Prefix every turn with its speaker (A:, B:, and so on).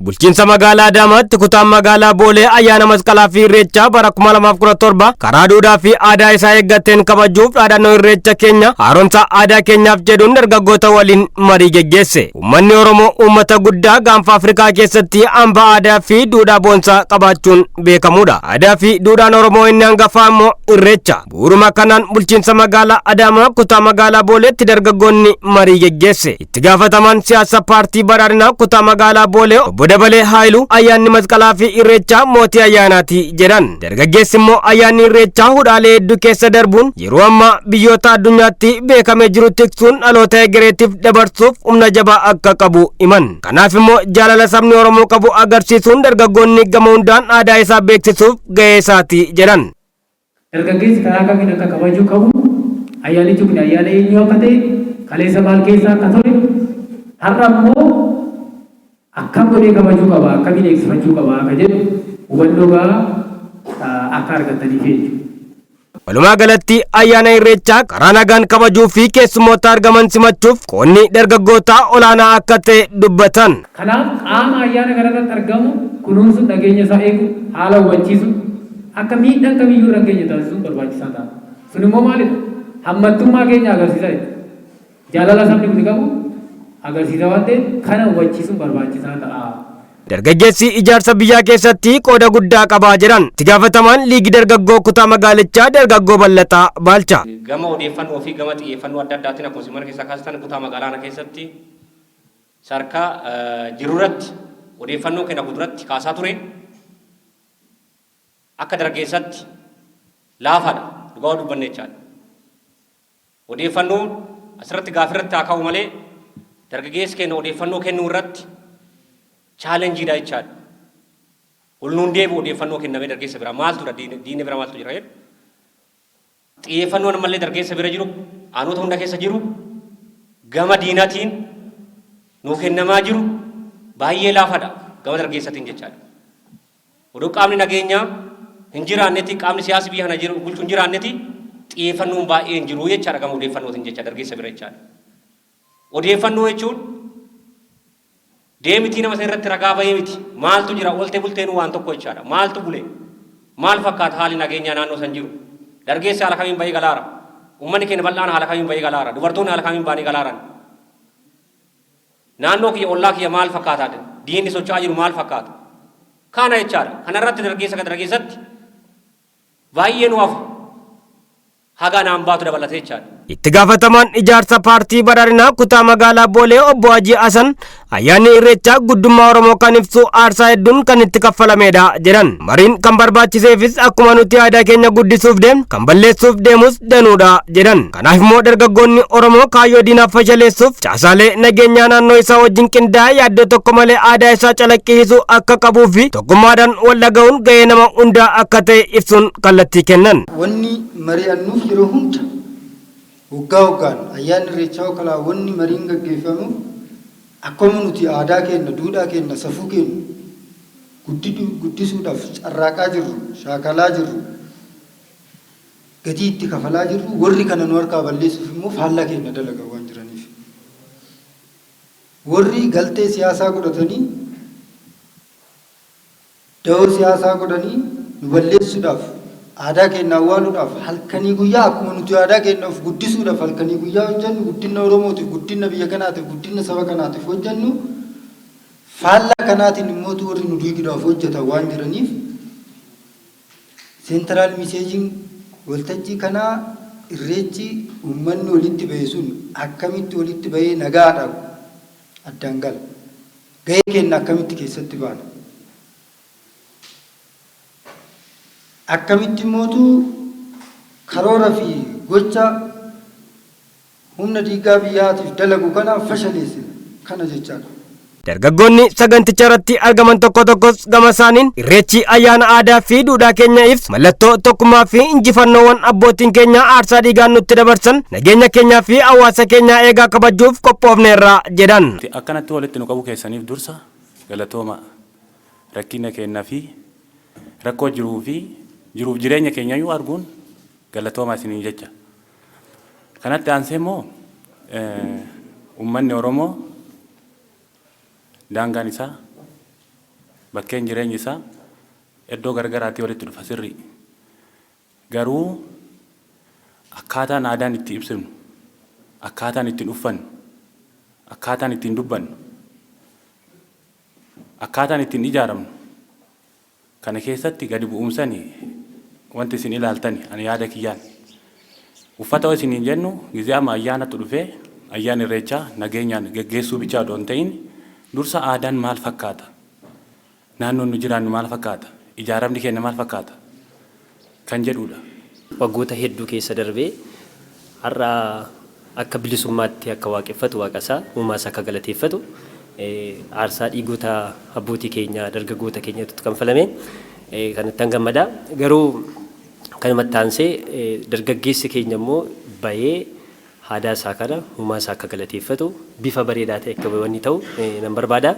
A: bulchiinsa magaalaa Adaamaatti kutaan magaalaa Boolee ayyaana masqalaa fi irreechaa bara 2017 karaa duudhaa fi aadaa isaa eeggateen kabajuuf dhaadannoo irreecha keenya haaromsa aadaa keenyaaf jedhuun dargaggoota waliin marii geggeesse. Uummanni Oromoo uummata guddaa gaanfa Afrikaa keessatti hambaa aadaa fi duudhaa boonsaa qabaachuun beekamudha. Aadaa fi duudhaan Oromoo inni hangafaa immoo irreecha. Bu'uuruma kanaan bulchiinsa magaalaa Adaamaa kutaa magaalaa Booleetti dargaggoonni marii geggeesse. Itti gaafatamaan siyaasa paartii badhaadhinaa kutaa magaalaa Boolee obbo Dabalee Haayilu ayyaanni masqalaa fi irreechaa mootii ayyaanaati jedhan. Dargaggeessi immoo ayyaanni irreechaa hudhaalee hedduu keessa darbuun yeroo ammaa biyyoota addunyaatti beekamee jiru tiksuun dhaloota egereetiif dabarsuuf humna jabaa akka qabu himan. Kanaaf immoo jaalala sabni Oromoo qabu agarsiisuun dargaggoonni gama hundaan aadaa isaa beeksisuuf gahee isaati jedhan.
B: Dargaggeessi karaa kamiin akka kabajuu qabu ayyaanichi kun ayyaana eenyu akka ta'e kaleessa maal keessaa akka ture har'a immoo akkam godhee kabajuu qaba akkamiin eegsifachuu qaba akka jedhu hubannoo gahaa akka argataniif jechuudha.
A: Walumaa galatti ayyaana irreechaa karaa nagaan kabajuu fi keessummoota argaman simachuuf qoonni dargaggootaa olaanaa akka ta'e dubbatan.
B: Kanaaf qaama ayyaana kanarratti argamu kunuunsuun nageenya isaa eegu haala hubachiisu akka miidhaan kamiyyuu irra keenya taasisuun barbaachisaa ta'a. Sun immoo maalidha? Hammattummaa keenya agarsiisa jechuudha. Jaalala sabni kun qabu agarsiisa waan ta'eef kana hubachiisuun barbaachisaa ta'a.
A: Dargaggeessi ijaarsa biyyaa keessatti qooda guddaa qabaa jiran itti gaafatamaan liigii dargaggoo kutaa magaalichaa dargaggoo Ballataa Baalcha.
C: Gama odeeffannoo fi gama xiyyeeffannoo adda addaatiin akkuma mana keessaa kaasitan kutaa magaalaa keessatti sarkaa jirurratti odeeffannoo kenna kuduratti kaasaa ture akka dargaggeessatti laafaadha dhugaa dubbanne jechaadha. Odeeffannoo asirratti gaafirratti haa ka'u malee dargaggeessi keenya odeeffannoo kennuu irratti chaalenjiidha jechaadha. Hulluun deebi'u odeeffannoo kennamee dargaggeessa bira maaltudha diinni bira maaltu jira jedhu. Xiyyeeffannoon ammallee dargaggeessa bira jiru aanota hunda keessa jiru gama diinatiin nuuf kennamaa jiru baay'ee laafaadha gama dargaggeessatiin jechaadha. Oduu qaamni nageenyaa hin jiraannetti qaamni siyaasa biyya kana jiru bulchu hin jiraannetti xiyyeeffannoon baay'ee hin jiru jechaadha gama odeeffannootiin jecha dargaggeessa bira jechaadha. Odeeffannoo jechuun deemitii nama irratti ragaa bahee miti maaltu jira ooltee bulteen waan tokko jechaadha maaltu bule maal fakkaata haalli nageenyaa naannoo san jiru dargaggeessi haala kamiin bahee galaara uummanni keenya bal'aan haala kamiin bahee galaara dubartoonni haala kamiin bahanii galaaran naannoo kiyya ollaa kiyya maal fakkaata diinni socho'aa jiru maal fakkaata kana jechaadha kanarratti dargaggeessatti baay'ee nu hafu haga naan baatu dabalatee jechaadha.
A: Itti gaafatamaan ijaarsa paartii badhaadhinaa kutaa magaalaa Boolee obbo Hajii Hasan ayyaanni irreechaa guddummaa Oromoo kan ibsu aarsaa hedduun kan itti kaffalamedha jedhan. Mariin kan barbaachiseefis akkuma nuti aadaa keenya guddisuuf deemnu kan balleessuuf deemus danuudha jedhan. Kanaaf immoo dargaggoonni Oromoo kaayyoo diinaaf fashaleessuuf caasaalee nageenyaa naannoo isaa wajjin qindaa'ee yaaddoo tokko malee aadaa isaa calaqqisiisuu akka qabuu fi tokkummaadhaan wal dhaga'uun gahee nama hundaa akka ta'e ibsuun kallattii kennan.
D: Wanni mari'annuuf yeroo hunda waggaan ayyaanni irreechaa kalaa wanni mariin gaggeeffamu akkuma nuti aadaa keenya duudhaa keenya safuu keenya guddisuudhaaf carraaqaa jirru shaakalaa jirru gatii itti kafalaa jirru warri kana nu harkaa balleessuuf immoo faallaa keenya dalagaa waan jiraniif warri galtee siyaasaa godhatanii da'oo siyaasaa godhanii nu balleessuudhaaf aadaa keenya awwaaluudhaaf halkanii guyyaa akkuma nuti aadaa keenyaaf guddisuudhaaf halkanii guyyaa hojjennu guddina Oromootiif guddina biyya kanaatiif guddina saba kanaatiif hojjennu faallaa kanaatiin immoo warri nu diiguudhaaf hojjetan waan jiraniif seentiraal miseejiin waltajjii kanaa irreechi uummanni walitti bahee sun akkamitti walitti bahee nagaadhaaf addaan gala gahee keenya akkamitti keessatti baana. Akkamitti mootu karoora fi gocha humna diigaa biyyaatiif dalagu kanaaf fashaleessina kana jechaadha.
A: Dargaggoonni saganticha irratti argaman tokko tokkos gama isaaniin irreechi ayyaana aadaa fi duudhaa keenya ibsu mallattoo tokkummaa fi injifannoowwan abbootiin keenya aarsaa dhiigaan nutti dabarsan nageenya keenyaa fi hawaasa keenyaa eegaa kabajuuf qophoofneerra jedhan.
E: Akkanatti walitti nu qabu keessaniif dursa galatooma rakkina keenyaa fi rakkoo jiruuf jireenya keenya yoo arguun galatooma isinii jecha. Kanatti aansee immoo uummanni Oromoo daangaan isaa bakkeen jireenyi isaa iddoo garagaraatti walitti dhufa sirrii. Garuu akkaataan aadaan itti ibsinu, akkaataan ittiin uffannu, akkaataan ittiin dubbannu, akkaataan ittiin ijaaramnu kana keessatti gadi bu'umsanii wanti isin ilaaltani ani yaada kiyyaan. Uffata isiniin jennu gizee amma ayyaanatu dhufee ayyaan irreechaa nageenyaan geggeessuu bichaa odoo hin ta'in dursa aadaan maal fakkaata? Naannoon nu jiraannu maal fakkaata? Ijaaramni keenya maal fakkaata? Kan jedhudha.
F: Waggoota hedduu keessa darbee har'a akka bilisummaatti akka waaqeffatu waaqasaa uumaas akka galateeffatu aarsaa dhiigota abbootii keenya dargaggoota keenyatti kan falame kanatti an gammadaa. Garuu kanumatti aansee dargaggeessi keenya immoo bahee aadaa isaa kana uumaa isaa akka galateeffatu bifa bareedaa ta'e akka wanni ta'u nan barbaada.